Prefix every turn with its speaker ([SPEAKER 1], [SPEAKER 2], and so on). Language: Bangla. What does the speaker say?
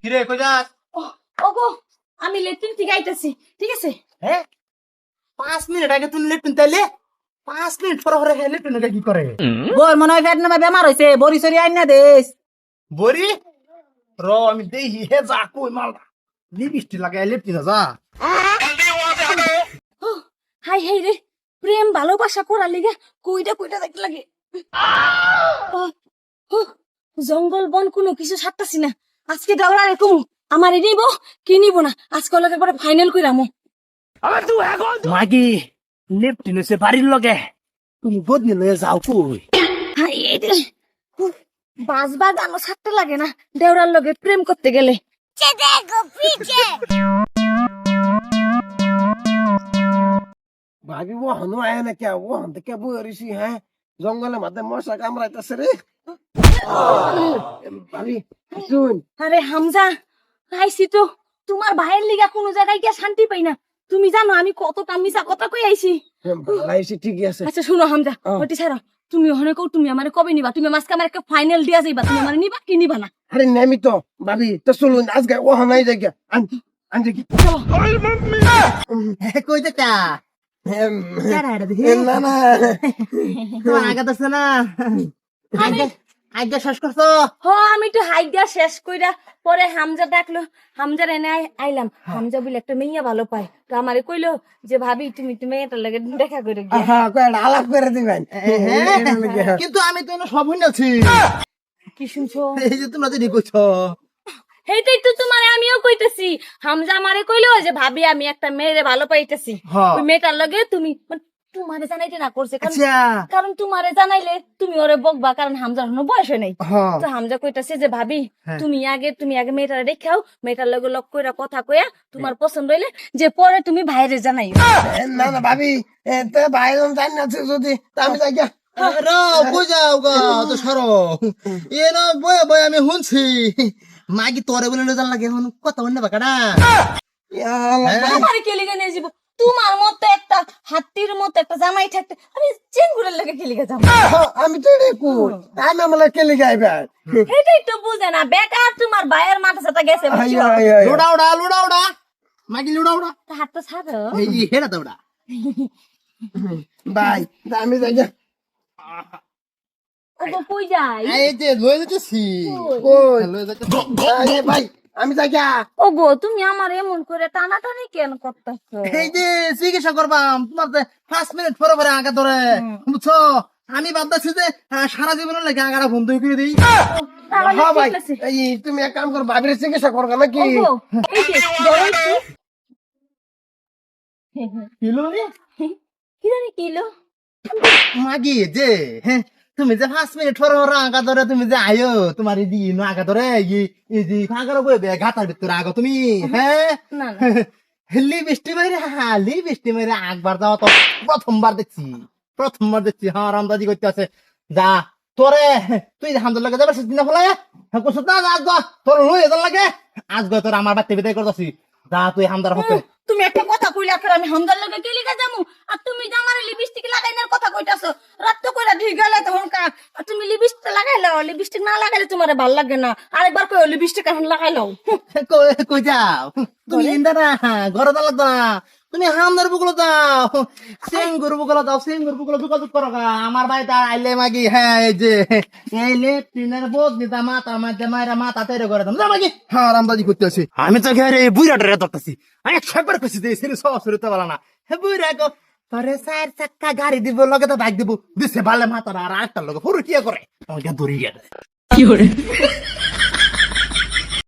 [SPEAKER 1] কিরে কই যাস?
[SPEAKER 2] ওগো আমি লেট্রিন থেকে আইতাছি, ঠিক আছে?
[SPEAKER 1] হ্যাঁ 5 মিনিট আগে তুই লেট্রিন তাইলে 5 মিনিট পরে পরে লেট্রিন কি করে?
[SPEAKER 3] বোর মনে হয় পেট নামে বেমার হয়েছে, বড়ি সরি আইন না দেশ।
[SPEAKER 1] বরি র আমি দেখি হে যা কই মালটা লিপস্টিক লাগাই লেট্রিন যা।
[SPEAKER 2] ও, হাই হাই রে, প্রেম ভালোবাসা করার লিগে কইটা কইটা দেখতে লাগে। ও, ও, জঙ্গল বন কোনো কিছু ছাড়তাছি না। আজকে দাওরা এরকম আমার নিব কি নিব না আজকে লোক একবার ফাইনাল কইরামু।
[SPEAKER 1] মাগি লেট্রিন হইছে বাড়ির লগে, তুমি বদনি লয়ে যাও কই?
[SPEAKER 2] হাই রে, বাজবা গানো ছাড়তে লাগে না দেওরার লগে প্রেম করতে গেলে।
[SPEAKER 4] ভাবি ও হনো আয় না কে ও হন থেকে বইরিছি হ্যাঁ জঙ্গলের মধ্যে মশা কামড়াইতেছে রে ভাবি শুন
[SPEAKER 2] আরে হামজা, আইছি তো তোমার ভাইয়ের লিগা কোনো জায়গায় গিয়া শান্তি পাই না। তুমি জানো আমি কতটা মিছা কথা কই আইছি।
[SPEAKER 4] ভাইছি ঠিকই আছে
[SPEAKER 2] আচ্ছা শুনো হামজা, ওটি ছাড়ো। তুমি ওখানে কও তুমি আমারে কবে নিবা? তুমি মাসকে আমার একটা ফাইনাল দিয়া যাইবা, তুমি আমারে নিবা কি নিবা না?
[SPEAKER 4] আরে নেমি তো ভাবি তো চলুন আজকে ও হনাই জায়গা আনজে কি
[SPEAKER 1] কই দেখা
[SPEAKER 4] না না
[SPEAKER 1] তোমার আগে আছে না আগে শেষ করছো?
[SPEAKER 2] হ আমি তো হাই দিয়া শেষ কইরা পরে হামজা ডাকলো, হামজার এনে আইলাম। হামজা বলে একটা মেইয়া ভালো পায়, তো আমারে কইলো যে ভাবি তুমি তুমি মেয়েটার লাগে দেখা করে গিয়া।
[SPEAKER 4] হ্যাঁ কয়টা আলাপ করে দিবেন
[SPEAKER 1] কিন্তু আমি তো সব শুনেছি।
[SPEAKER 2] কি শুনছো?
[SPEAKER 1] এই যে তোমরা যদি কইছো
[SPEAKER 2] হেইটাই তো তোমারে আমিও কইতেছি। হামজা আমারে কইলো যে ভাবি আমি একটা মেয়েরে ভালো পাইতেছি,
[SPEAKER 1] হ্যাঁ।
[SPEAKER 2] ওই মেয়েটার লগে তুমি তোমারে জানাইতে না করছে কারণ
[SPEAKER 1] আচ্ছা
[SPEAKER 2] কারণ তোমারে জানাইলে তুমি ওরে বকবা, কারণ হামজার কোনো বয়স হয় নাই।
[SPEAKER 1] হ্যাঁ
[SPEAKER 2] তো হামজা কইতাছে যে ভাবি
[SPEAKER 1] হ্যাঁ।
[SPEAKER 2] তুমি আগে মেয়েটারে দেখাও, মেয়েটার লগে লক কইরা কথা কইয়া তোমার পছন্দ হইলে যে পরে তুমি ভাইরে জানাইও।
[SPEAKER 4] না না ভাবি তে ভাইজন জানি না যদি তা আমি যাই গিয়া
[SPEAKER 1] বুঝাও গা তো সরো এ না বয় বয় আমি শুনছি মাগি তোরে বলে জান লাগে এখন কথা বললে বাকাটা
[SPEAKER 2] আমারে কে লিগে নিয়ে যাব? তোমার মতো একটা হাতির মতো একটা জামাই থাকতে আমি চেঙ্গুরের লাগে কে লিগে যাব?
[SPEAKER 4] আমি তো রে কই আমি আমলা কে লিগাইবা
[SPEAKER 2] এটাই তো বুঝে না বেকার তোমার ভাইয়ের মাথা সাথা গেছে বুঝছো?
[SPEAKER 1] লুড়া উড়া মাগি লুড়া উড়া
[SPEAKER 2] হাত তো ছাড়ো।
[SPEAKER 1] এই হেরা তো উড়া
[SPEAKER 4] ভাই আমি যাই গিয়া
[SPEAKER 2] ওগো কই যাই?
[SPEAKER 1] এই যে লয়ে যেতেছি
[SPEAKER 4] কই
[SPEAKER 1] লয়ে যেতে
[SPEAKER 4] আরে ভাই আমি যাই গিয়া
[SPEAKER 2] ওগো তুমি আমার এমন করে টানাটানি কেন করতেছো?
[SPEAKER 1] এই যে চিকিৎসা করবাম তোমার যে 5 মিনিট পরে পরে আগা ধরে বুঝছো আমি ভাবতেছি যে সারা জীবনের লাগে আগাটা বন্ধ করে দিই।
[SPEAKER 2] তাহলে
[SPEAKER 4] হ্যাঁ ভাই
[SPEAKER 2] ঠিক আছে।
[SPEAKER 4] এই তুমি এক কাম কর ভাবির চিকিৎসা করবা নাকি
[SPEAKER 2] ওগো এই যে ধরো একটু।
[SPEAKER 1] কিলো
[SPEAKER 2] কি জানি কিলো?
[SPEAKER 1] মাগি যে হ্যাঁ তুমি যে 5 মিনিট পরে পরে আগা ধরে তুমি যে আয়ো তোমার এই দিন আগা ধরে এই যে আগা বই ঘাটার ভিতরে আগো তুমি হ্যাঁ
[SPEAKER 2] না না
[SPEAKER 1] লিপস্টিক মাইরে একবার যাওয়া তো প্রথমবার দেখছি হ্যাঁ রামদাজি করতে আছে যা তোরে তুই হামদুল লাগে যাবার দিনা ফেলায় কোস না আজ তোর লই এদার লাগে আজ তোর আমার বাড়িতে বিদায় করতেছি যা তুই হামদার হতে
[SPEAKER 2] তুমি একটা কথা কইলা ফের আমি হামদার লগে কে লিগা যামু, আর তুমি যে আমার লিপস্টিক লাগাইনার কথা কইতাছো। রাত তো কইরা ঢি গেলে তখন কাক, আর তুমি লিপস্টিক লাগাইলো, লিপস্টিক না লাগাইলে তোমার ভাল লাগে না। আরেকবার কই লিপস্টিক এখন লাগাইলো।
[SPEAKER 1] কই যাও তুমি ইন্দা না ঘরে দাও লাগতো না তুমি হামদার বুকুলো যাও সিঙ্গুর বুকুলো যোগাযোগ করো গা আমার বাড়িতে আইলে মাগি হ্যাঁ এই যে এই লেট্রিনের বোধ নিতা মাথার মধ্যে মায়েরা মাথা তৈরি করে দাম যা মাগি হ্যাঁ রামদাজি করতে আছি আমি তো ঘরে বুড়াটারে ধরতেছি আমি একবার কইছি যে সেরে সব শুরুতে বলা না হে বুড়া গো তোরে 4 চাক্কা গাড়ি দিব লগে তো বাইক দিব দিছে ভালে মাথার আর একটা লগে পুরো কি করে আমাকে দড়ি গেছে।